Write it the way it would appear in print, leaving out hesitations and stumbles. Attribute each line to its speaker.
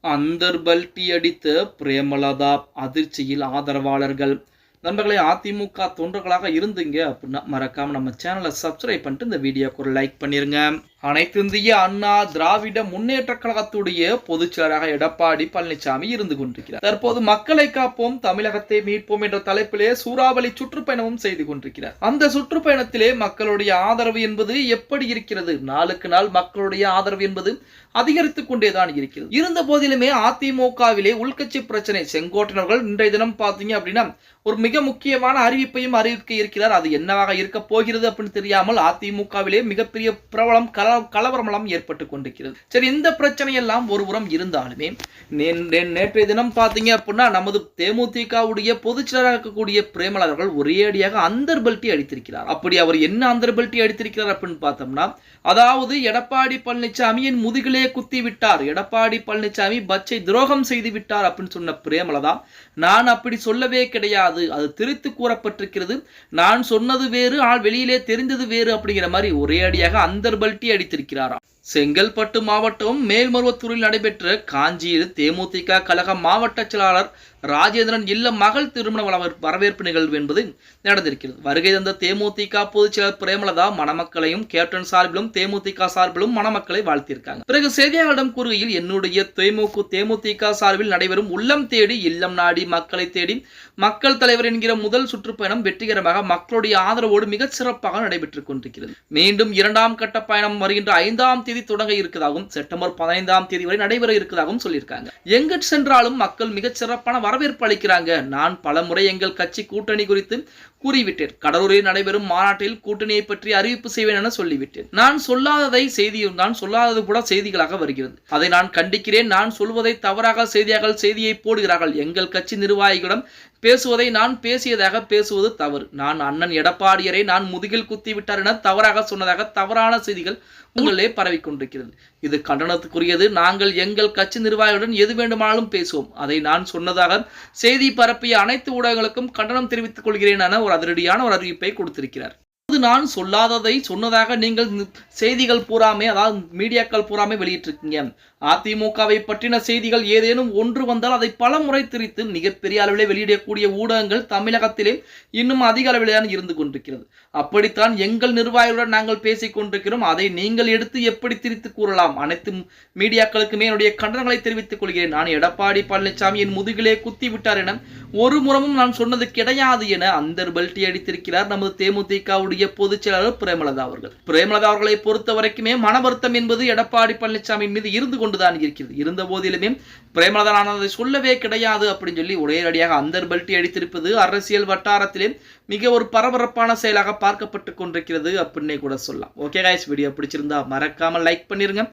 Speaker 1: அந்தர்பல்டி அடித்த பிரேமலதா அதிர்ச்சியில் ஆதரவாளர்கள். நண்பர்களே, அதிமுக தொண்டர்களாக இருந்தீங்க அப்படின்னா மறக்காம நம்ம சேனலை சப்ஸ்கிரைப் பண்ணிட்டு இந்த வீடியோக்கு ஒரு லைக் பண்ணிருங்க. அனைத்து இந்திய அண்ணா திராவிட முன்னேற்ற கழகத்துடைய பொதுச்செயலாளராக எடப்பாடி பழனிசாமி இருந்து கொண்டிருக்கிறார். தற்போது மக்களை காப்போம், தமிழகத்தை மீட்போம் என்ற தலைப்பிலே சூறாவளி சுற்றுப்பயணமும் செய்து கொண்டிருக்கிறார். அந்த சுற்றுப்பயணத்திலே மக்களுடைய ஆதரவு என்பது எப்படி இருக்கிறது? நாளுக்கு நாள் மக்களுடைய ஆதரவு என்பது அதிகரித்துக் கொண்டேதான் இருக்கிறது. இருந்த போதிலுமே அதிமுகவிலே உள்கட்சி பிரச்சனை செங்கோட்டையர்கள் இன்றைய தினம் பாத்தீங்க அப்படின்னா ஒரு மிக முக்கியமான அறிவிப்பையும் அறிவிக்க இருக்கிறார். அது என்னவாக இருக்க போகிறது அப்படின்னு தெரியாமல் அதிமுகவிலே மிகப்பெரிய பிரபலம் கலவரமெல்லாம் ஏற்பட்டு கொண்டிருக்கிறது. சரி, இந்த பிரச்சனை எல்லாம் ஒருபுறம் இருந்தாலுமே நேற்றைய தினம் பாத்தீங்க அப்படின்னா நமது தேமுதிகவுடைய பொதுச்செயலாளராக இருக்கக்கூடிய பிரேமலதா அவர்கள் ஒரே அடியாக அந்தர்பல்டி அடித்திருக்கிறார். அப்படி அவர் என்ன அந்தர்பல்டி அடித்திருக்கிறார் அப்படின்னு பார்த்தோம்னா, அதாவது எடப்பாடி பழனிசாமியின் முதுகிலே குத்தி விட்டார், எடப்பாடி பழனிசாமி பச்சை துரோகம் செய்து விட்டார் அப்படின்னு சொன்ன பிரேமலதா, நான் அப்படி சொல்லவே கிடையாது, அது திரித்து கூறப்பட்டிருக்கிறது, நான் சொன்னது வேறு, ஆள் வெளியிலே தெரிந்தது வேறு அப்படிங்கிற மாதிரி ஒரே அடியாக அந்தர்பல்டி அடித்திருக்கிறாராம். செங்கல்பட்டு மாவட்டம் மேல்மருவத்தூரில் நடைபெற்ற காஞ்சியில் தேமுதிக கழக மாவட்ட செயலாளர் ராஜேந்திரன் இல்ல மகள் திருமண வரவேற்பு நிகழ்வு என்பது நடந்திருக்கிறது. வருகை தந்த தேமுதிக பொதுச் செயலர் பிரேமலதா மணமக்களையும் கேப்டன் சார்பிலும் தேமுதிக சார்பிலும் மணமக்களை வாழ்த்தியிருக்காங்க. பிறகு செய்தியாளர்களிடம் கூறுகையில், என்னுடைய தேமுதிக சார்பில் நடைபெறும் உள்ளம் தேடி இல்லம் நாடி மக்களை தேடி மக்கள் தலைவர் என்கிற முதல் சுற்றுப்பயணம் வெற்றிகரமாக மக்களுடைய ஆதரவோடு மிகச் சிறப்பாக நடைபெற்றுக் கொண்டிருக்கிறது. மீண்டும் இரண்டாம் கட்ட பயணம் வருகின்ற 5ஆம் தேதி தொடங்க இருக்கிறதாகவும் செப்டம்பர் 15ஆம் தேதி வரை நடைபெற இருக்கிறதாகவும் சொல்லியிருக்காங்க. எங்கு சென்றாலும் மக்கள் மிகச் சிறப்பான வரவேற்பு அளிக்கிறாங்க. நான் பல முறை எங்கள் கட்சி கூட்டணி குறித்து கூறிவிட்டேன். கடலூரில் நடைபெறும் மாநாட்டில் கூட்டணியை பற்றி அறிவிப்பு செய்வேன் என சொல்லிவிட்டேன். நான் சொல்லாதது கூட செய்திகளாக வருகிறது. அதை நான் கண்டிக்கிறேன். நான் சொல்வதை தவறாக செய்தியை போடுகிறார்கள். எங்கள் கட்சி நிர்வாகிகளிடம் பேசுவதை நான் பேசியதாக பேசுவது தவறு. நான் அண்ணன் எடப்பாடியரை நான் முதுகில் குத்தி விட்டார் என தவறாக சொன்னதாக தவறான செய்திகள் உங்களே பரவிக்கொண்டிருக்கிறது. இது கண்டனத்துக்குரியது. நாங்கள் எங்கள் கட்சி நிர்வாகிகளுடன் எது வேண்டுமானாலும் பேசுவோம். அதை நான் சொன்னதாக செய்தி பரப்பிய அனைத்து ஊடகங்களுக்கும் கண்டனம் தெரிவித்துக் கொள்கிறேன் என ஒரு அதிரடியான ஒரு அறிவிப்பை கொடுத்திருக்கிறார். நான் சொல்லாததை சொன்னதாக நீங்கள் செய்திகள் பூராமே, அதாவது மீடியாக்கள் பூராமே வெளியிட்டிருக்கீங்க. அதிமுகவை பற்றின செய்திகள் ஏதேனும் ஒன்று வந்தால் அதை பல முறை திரித்து மிகப்பெரிய அளவிலே வெளியிடக்கூடிய ஊடகங்கள் தமிழகத்திலே இன்னும் அதிக அளவிலே இருந்து கொண்டிருக்கிறது. அப்படித்தான் எங்கள் நிர்வாகிகளுடன் நாங்கள் பேசிக் கொண்டிருக்கிறோம். அதை நீங்கள் எடுத்து எப்படி திரித்து கூறலாம்? அனைத்து மீடியாக்களுக்குமே என்னுடைய கண்டனங்களை தெரிவித்துக் கொள்கிறேன். நான் எடப்பாடி பழனிசாமி என் முதுகிலே குத்தி விட்டார் என ஒரு முறமும் நான் சொன்னது கிடையாது என அந்தர்பல்டி அடித்திருக்கிறார் நமது தேமுதிகவுடைய பொதுச் செயலாளர் பிரேமலதா அவர்கள். பிரேமலதா அவர்களை பொறுத்த வரைக்குமே மன வருத்தம் என்பது எடப்பாடி பழனிசாமி மீது இருந்து கொண்டுதான் இருக்கிறது. இருந்த போதிலுமே பிரேமலதா நான் அதை சொல்லவே கிடையாது அப்படின்னு சொல்லி ஒரே அடியாக அந்தர்பல்டி அடித்திருப்பது அரசியல் வட்டாரத்திலே மிக ஒரு பரபரப்பான செயலாக பார்க்கப்பட்டு கொண்டிருக்கிறது அப்படின்னே கூட சொல்லலாம். ஓகே கைஸ், வீடியோ பிடிச்சிருந்தா மறக்காம லைக் பண்ணிருங்க.